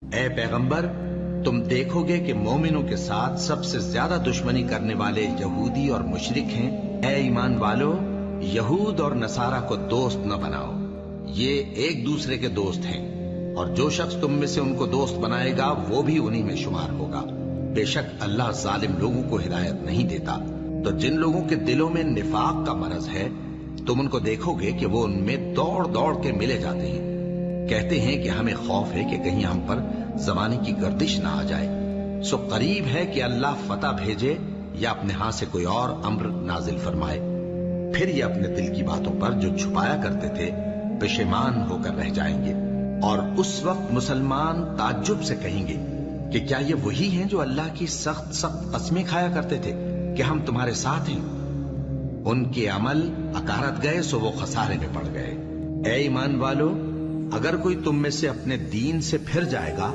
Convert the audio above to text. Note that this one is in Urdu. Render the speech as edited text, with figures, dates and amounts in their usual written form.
اے پیغمبر، تم دیکھو گے کہ مومنوں کے ساتھ سب سے زیادہ دشمنی کرنے والے یہودی اور مشرک ہیں۔ اے ایمان والو، یہود اور نصارہ کو دوست نہ بناؤ، یہ ایک دوسرے کے دوست ہیں، اور جو شخص تم میں سے ان کو دوست بنائے گا وہ بھی انہی میں شمار ہوگا۔ بے شک اللہ ظالم لوگوں کو ہدایت نہیں دیتا۔ تو جن لوگوں کے دلوں میں نفاق کا مرض ہے، تم ان کو دیکھو گے کہ وہ ان میں دوڑ دوڑ کے ملے جاتے ہیں، کہتے ہیں کہ ہمیں خوف ہے کہ کہیں ہم پر زمانے کی گردش نہ آ جائے۔ سو قریب ہے کہ اللہ فتح بھیجے یا اپنے ہاں سے کوئی اور امر نازل فرمائے، پھر یہ اپنے دل کی باتوں پر جو چھپایا کرتے تھے پشیمان ہو کر رہ جائیں گے، اور اس وقت مسلمان تعجب سے کہیں گے کہ کیا یہ وہی ہیں جو اللہ کی سخت سخت قسمیں کھایا کرتے تھے کہ ہم تمہارے ساتھ ہیں؟ ان کے عمل اکارت گئے سو وہ خسارے میں پڑ گئے۔ اے ایمان والو، اگر کوئی تم میں سے اپنے دین سے پھر جائے گا